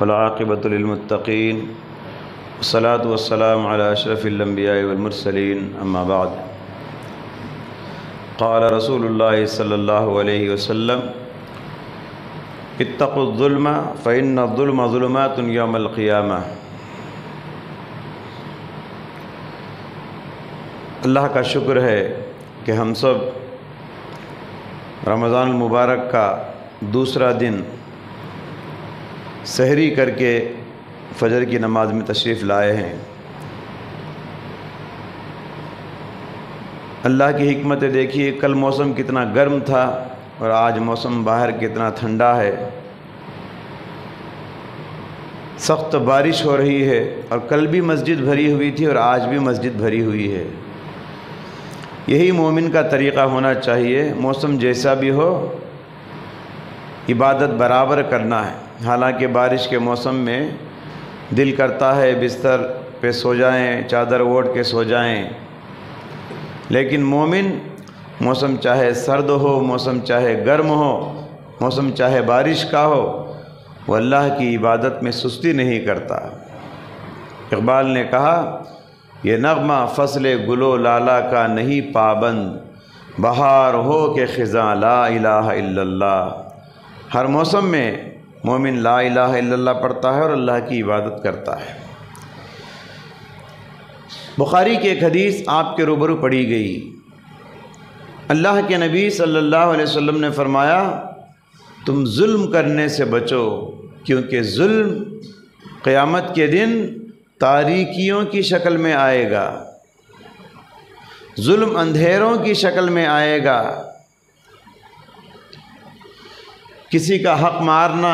والعاقبۃ للمتقین والصلاة والسلام علی اشرف الانبیاء والمرسلین اما بعد قال رسول اللہ صلی اللہ علیہ وسلم اتقوا الظلم فإن الظلم ظلمات یوم القیامہ۔ اللہ کا شکر ہے کہ ہم سب رمضان المبارک کا دوسرا دن سحری کر کے فجر کی نماز میں تشریف لائے ہیں۔ اللہ کی حکمت دیکھیے، کل موسم کتنا گرم تھا اور آج موسم باہر کتنا ٹھنڈا ہے، سخت بارش ہو رہی ہے، اور کل بھی مسجد بھری ہوئی تھی اور آج بھی مسجد بھری ہوئی ہے۔ یہی مومن کا طریقہ ہونا چاہیے، موسم جیسا بھی ہو عبادت برابر کرنا ہے۔ حالانکہ بارش کے موسم میں دل کرتا ہے بستر پہ سو جائیں، چادر اوڑھ کے سو جائیں، لیکن مومن موسم چاہے سرد ہو، موسم چاہے گرم ہو، موسم چاہے بارش کا ہو، وہ اللہ کی عبادت میں سستی نہیں کرتا۔ اقبال نے کہا، یہ نغمہ فصل گل و لالا کا نہیں پابند، بہار ہو کہ خزاں لا الہ الا اللہ۔ ہر موسم میں مومن لا الہ الا اللہ پڑھتا ہے اور اللہ کی عبادت کرتا ہے۔ بخاری کی ایک حدیث آپ کے روبرو پڑھی گئی۔ اللہ کے نبی صلی اللہ علیہ وسلم نے فرمایا، تم ظلم کرنے سے بچو، کیونکہ ظلم قیامت کے دن تاریکیوں کی شکل میں آئے گا، ظلم اندھیروں کی شکل میں آئے گا۔ کسی کا حق مارنا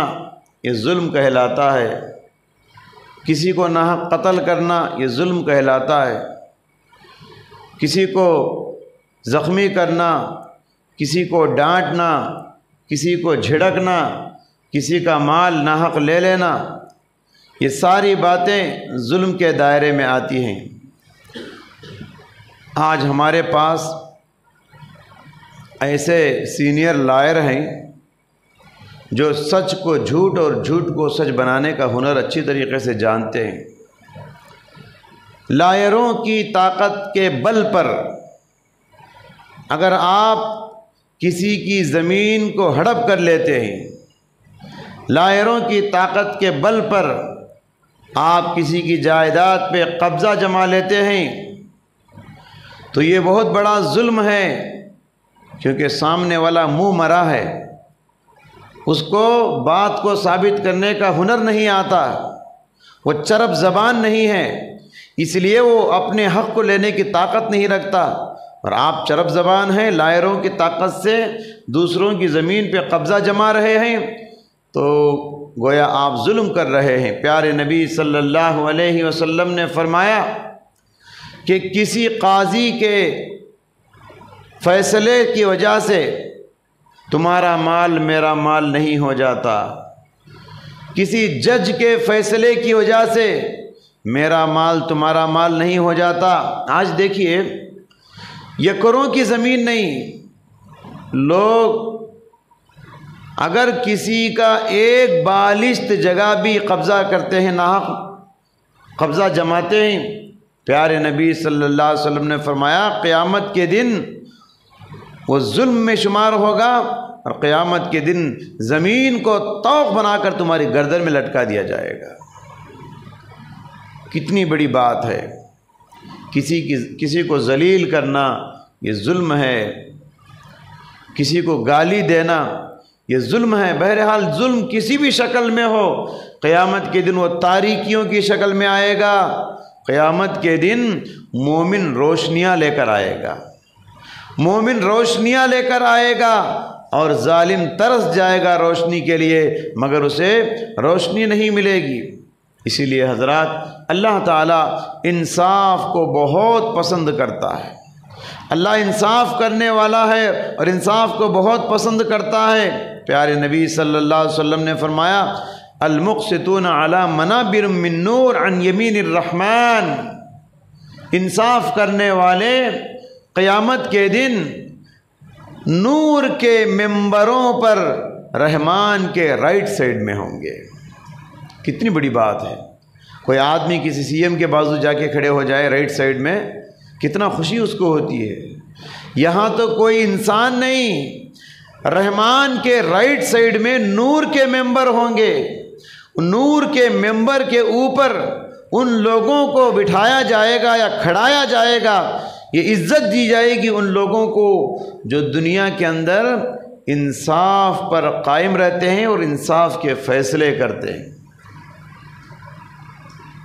یہ ظلم کہلاتا ہے، کسی کو ناحق قتل کرنا یہ ظلم کہلاتا ہے، کسی کو زخمی کرنا، کسی کو ڈانٹنا، کسی کو جھڑکنا، کسی کا مال ناحق لے لینا، یہ ساری باتیں ظلم کے دائرے میں آتی ہیں۔ آج ہمارے پاس ایسے سینئر لائر ہیں جو سچ کو جھوٹ اور جھوٹ کو سچ بنانے کا ہنر اچھی طریقے سے جانتے ہیں۔ لائروں کی طاقت کے بل پر اگر آپ کسی کی زمین کو ہڑپ کر لیتے ہیں، لائروں کی طاقت کے بل پر آپ کسی کی جائیداد پہ قبضہ جما لیتے ہیں، تو یہ بہت بڑا ظلم ہے، کیونکہ سامنے والا منہ مرا ہے، اس کو بات کو ثابت کرنے کا ہنر نہیں آتا، وہ چرب زبان نہیں ہے، اس لیے وہ اپنے حق کو لینے کی طاقت نہیں رکھتا، اور آپ چرب زبان ہیں، لائروں کی طاقت سے دوسروں کی زمین پہ قبضہ جما رہے ہیں، تو گویا آپ ظلم کر رہے ہیں۔ پیارے نبی صلی اللہ علیہ وسلم نے فرمایا کہ کسی قاضی کے فیصلے کی وجہ سے تمہارا مال میرا مال نہیں ہو جاتا، کسی جج کے فیصلے کی وجہ سے میرا مال تمہارا مال نہیں ہو جاتا۔ آج دیکھیے، ایکڑوں کی زمین نہیں، لوگ اگر کسی کا ایک بالشت جگہ بھی قبضہ کرتے ہیں، ناحق قبضہ جماتے ہیں، پیارے نبی صلی اللہ علیہ وسلم نے فرمایا قیامت کے دن وہ ظلم میں شمار ہوگا، اور قیامت کے دن زمین کو طوق بنا کر تمہاری گردن میں لٹکا دیا جائے گا۔ کتنی بڑی بات ہے، کسی کو ذلیل کرنا یہ ظلم ہے، کسی کو گالی دینا یہ ظلم ہے۔ بہرحال ظلم کسی بھی شکل میں ہو، قیامت کے دن وہ تاریکیوں کی شکل میں آئے گا۔ قیامت کے دن مومن روشنیاں لے کر آئے گا، مومن روشنیاں لے کر آئے گا، اور ظالم ترس جائے گا روشنی کے لیے، مگر اسے روشنی نہیں ملے گی۔ اسی لیے حضرات، اللہ تعالیٰ انصاف کو بہت پسند کرتا ہے، اللہ انصاف کرنے والا ہے اور انصاف کو بہت پسند کرتا ہے۔ پیارے نبی صلی اللہ علیہ وسلم نے فرمایا، المقسطون علی منابر من نور عن یمین الرحمن، انصاف کرنے والے قیامت کے دن نور کے ممبروں پر رحمان کے رائٹ سائڈ میں ہوں گے۔ کتنی بڑی بات ہے. کوئی آدمی کسی سی ایم کے بازو جا کے کھڑے ہو جائے رائٹ سائڈ میں، کتنا خوشی اس کو ہوتی ہے. یہاں تو کوئی انسان نہیں، رحمان کے رائٹ سائڈ میں نور کے ممبر ہوں گے. نور کے ممبر کے اوپر ان لوگوں کو بٹھایا جائے گا یا کھڑایا جائے گا، یہ عزت دی جائے گی ان لوگوں کو جو دنیا کے اندر انصاف پر قائم رہتے ہیں اور انصاف کے فیصلے کرتے ہیں.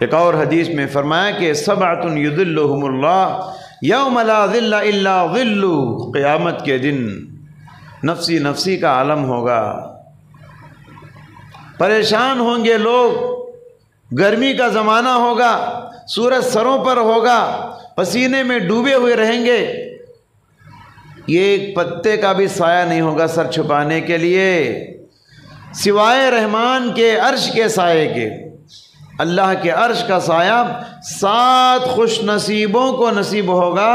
ایک اور حدیث میں فرمایا کہ سبعۃ یظلھم اللہ یوم لا ظل الا ظلہ، قیامت کے دن نفسی نفسی کا عالم ہوگا، پریشان ہوں گے لوگ، گرمی کا زمانہ ہوگا، سورج سروں پر ہوگا، پسینے میں ڈوبے ہوئے رہیں گے، یہ ایک پتے کا بھی سایہ نہیں ہوگا سر چھپانے کے لیے سوائے رحمان کے عرش کے سائے کے. اللہ کے عرش کا سایہ 7 خوش نصیبوں کو نصیب ہوگا.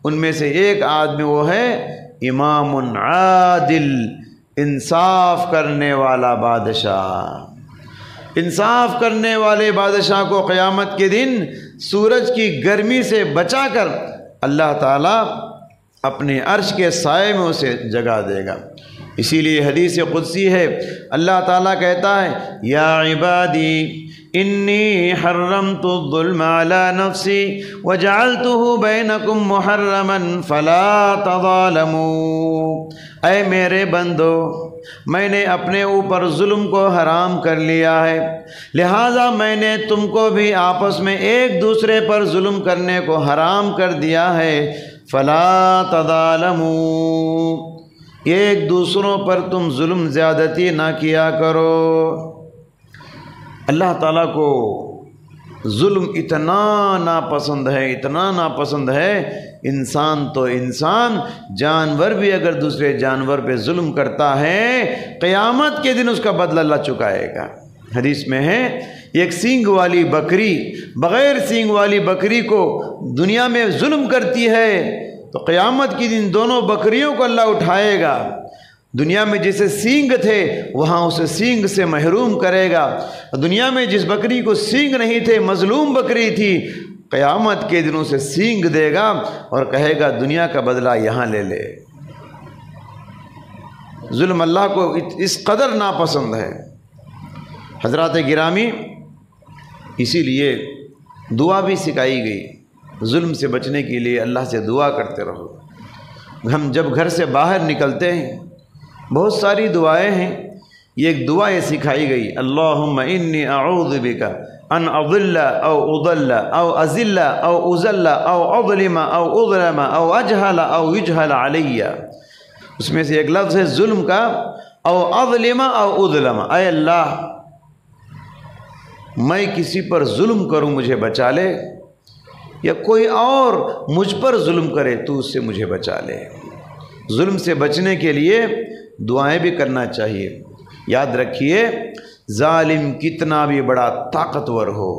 ان میں سے ایک آدمی وہ ہے امام عادل، انصاف کرنے والا بادشاہ. انصاف کرنے والے بادشاہ کو قیامت کے دن سورج کی گرمی سے بچا کر اللہ تعالیٰ اپنے عرش کے سائے میں اسے جگا دے گا. اسی لیے حدیث قدسی ہے، اللہ تعالیٰ کہتا ہے یا عبادی انی حرمت الظلم علی نفسی وجعلتہ بینکم محرما فلا تظالموا. اے میرے بندو، میں نے اپنے اوپر ظلم کو حرام کر لیا ہے، لہٰذا میں نے تم کو بھی آپس میں ایک دوسرے پر ظلم کرنے کو حرام کر دیا ہے. فلا تظالموا، ایک دوسروں پر تم ظلم زیادتی نہ کیا کرو. اللہ تعالیٰ کو ظلم اتنا ناپسند ہے، اتنا ناپسند ہے. انسان تو انسان، جانور بھی اگر دوسرے جانور پہ ظلم کرتا ہے قیامت کے دن اس کا بدلہ اللہ چکائے گا. حدیث میں ہے ایک سینگ والی بکری بغیر سینگ والی بکری کو دنیا میں ظلم کرتی ہے تو قیامت کے دن دونوں بکریوں کو اللہ اٹھائے گا. دنیا میں جسے سینگ تھے وہاں اسے سینگ سے محروم کرے گا. دنیا میں جس بکری کو سینگ نہیں تھے، مظلوم بکری تھی، قیامت کے دنوں سے سینگ دے گا اور کہے گا دنیا کا بدلہ یہاں لے لے. ظلم اللہ کو اس قدر ناپسند ہے. حضرات گرامی، اسی لیے دعا بھی سکھائی گئی. ظلم سے بچنے کے لیے اللہ سے دعا کرتے رہو. ہم جب گھر سے باہر نکلتے ہیں بہت ساری دعائیں ہیں، یہ ایک دعا یہ سکھائی گئی، اللہم انی اعوذ بک ان اضل او اضل او ازل او ازل او اظلم او اظلم او اجہل او یجہل علی. اس میں سے ایک لفظ ہے ظلم کا، او اظلم او اظلم. اے اللہ میں کسی پر ظلم کروں مجھے بچا لے، یا کوئی اور مجھ پر ظلم کرے تو اس سے مجھے بچا لے. ظلم سے بچنے کے لیے دعائیں بھی کرنا چاہیے. یاد رکھیے ظالم کتنا بھی بڑا طاقتور ہو،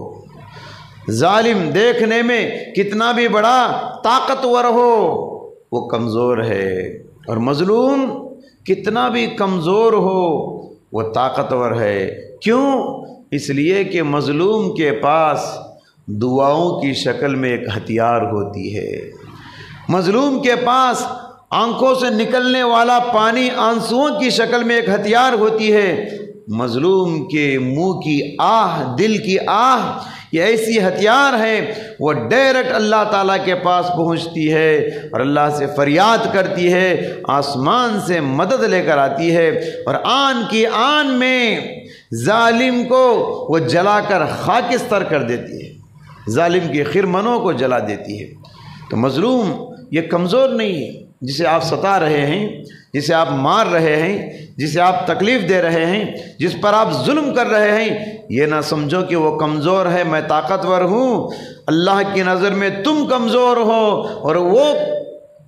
ظالم دیکھنے میں کتنا بھی بڑا طاقتور ہو، وہ کمزور ہے. اور مظلوم کتنا بھی کمزور ہو وہ طاقتور ہے. کیوں؟ اس لیے کہ مظلوم کے پاس دعاؤں کی شکل میں ایک ہتھیار ہوتی ہے. مظلوم کے پاس آنکھوں سے نکلنے والا پانی آنسوؤں کی شکل میں ایک ہتھیار ہوتی ہے. مظلوم کے منہ کی آہ، دل کی آہ، یہ ایسی ہتھیار ہے، وہ ڈائریکٹ اللہ تعالیٰ کے پاس پہنچتی ہے اور اللہ سے فریاد کرتی ہے، آسمان سے مدد لے کر آتی ہے، اور آن کی آن میں ظالم کو وہ جلا کر خاکستر کر دیتی ہے، ظالم کے خرمنوں کو جلا دیتی ہے. تو مظلوم یہ کمزور نہیں ہے. جسے آپ ستا رہے ہیں، جسے آپ مار رہے ہیں، جسے آپ تکلیف دے رہے ہیں، جس پر آپ ظلم کر رہے ہیں، یہ نہ سمجھو کہ وہ کمزور ہے، میں طاقتور ہوں. اللہ کی نظر میں تم کمزور ہو، اور وہ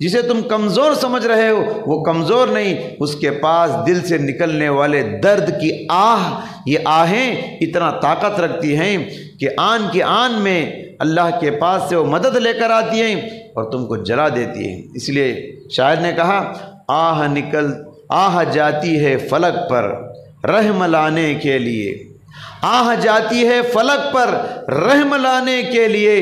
جسے تم کمزور سمجھ رہے ہو وہ کمزور نہیں. اس کے پاس دل سے نکلنے والے درد کی آہ، یہ آہیں اتنا طاقت رکھتی ہیں کہ آن کی آن میں اللہ کے پاس سے وہ مدد لے کر آتی ہیں اور تم کو جلا دیتی ہیں. اس لیے شاعر نے کہا آہ جاتی ہے فلک پر رحم لانے کے لیے، آہ جاتی ہے فلک پر رحم لانے کے لیے،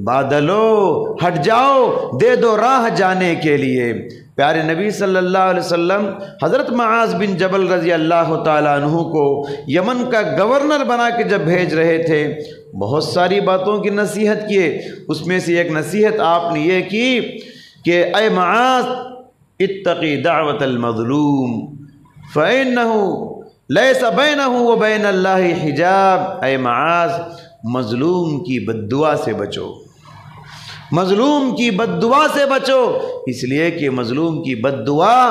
بادلو ہٹ جاؤ دے دو راہ جانے کے لیے۔ پیارے نبی صلی اللہ علیہ وسلم حضرت معاذ بن جبل رضی اللہ تعالیٰ عنہ کو یمن کا گورنر بنا کے جب بھیج رہے تھے، بہت ساری باتوں کی نصیحت کیے، اس میں سے ایک نصیحت آپ نے یہ کی کہ اے معاذ اتقی دعوت المظلوم فإنہ لیس بینہ وبین اللہ حجاب۔ اے معاذ مظلوم کی بد دعا سے بچو، مظلوم کی بد دعا سے بچو، اس لیے کہ مظلوم کی بد دعا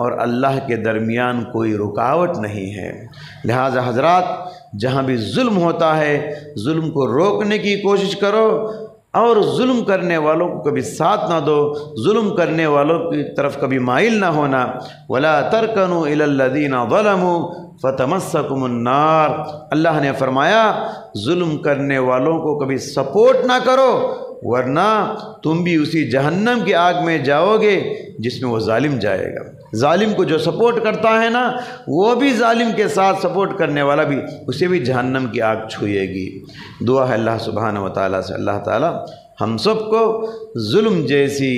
اور اللہ کے درمیان کوئی رکاوٹ نہیں ہے۔ لہٰذا حضرات، جہاں بھی ظلم ہوتا ہے ظلم کو روکنے کی کوشش کرو، اور ظلم کرنے والوں کو کبھی ساتھ نہ دو، ظلم کرنے والوں کی طرف کبھی مائل نہ ہونا۔ وَلَا تَرْكَنُوا إِلَى الَّذِينَ ظَلَمُوا فَتَمَسَّكُمُ النَّارُ۔ اللہ نے فرمایا ظلم کرنے والوں کو کبھی سپورٹ نہ کرو، ورنہ تم بھی اسی جہنم کی آگ میں جاؤ گے جس میں وہ ظالم جائے گا۔ ظالم کو جو سپورٹ کرتا ہے نا، وہ بھی ظالم کے ساتھ سپورٹ کرنے والا بھی، اسے بھی جہنم کی آگ چھوئے گی۔ دعا ہے اللہ سبحانہ و تعالیٰ سے، اللہ تعالیٰ ہم سب کو ظلم جیسی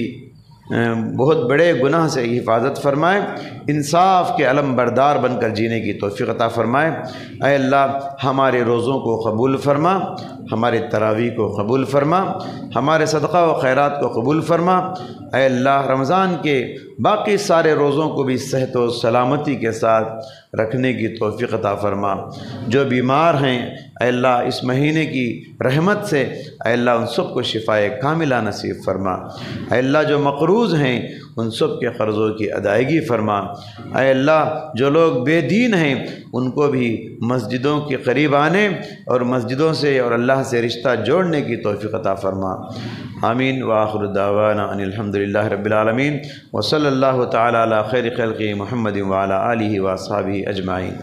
بہت بڑے گناہ سے حفاظت فرمائے، انصاف کے علم بردار بن کر جینے کی توفیق عطا فرمائے۔ اے اللہ ہمارے روزوں کو قبول فرما، ہمارے تراویح کو قبول فرما، ہمارے صدقہ و خیرات کو قبول فرما۔ اے اللہ رمضان کے باقی سارے روزوں کو بھی صحت و سلامتی کے ساتھ رکھنے کی توفیق عطا فرما۔ جو بیمار ہیں اے اللہ اس مہینے کی رحمت سے اے اللہ ان سب کو شفائے کاملہ نصیب فرما۔ اے اللہ جو مقروض ہیں ان سب کے قرضوں کی ادائیگی فرما۔ اے اللہ جو لوگ بے دین ہیں ان کو بھی مسجدوں کے قریب آنے اور مسجدوں سے اور اللہ سے رشتہ جوڑنے کی توفیق عطا فرما۔ آمین وآخر دعوانا ان الحمدللہ رب العالمین وصلی اللہ تعالی علی خیر خلقہ محمد وعلی آلہ واصحابہ اجمعین۔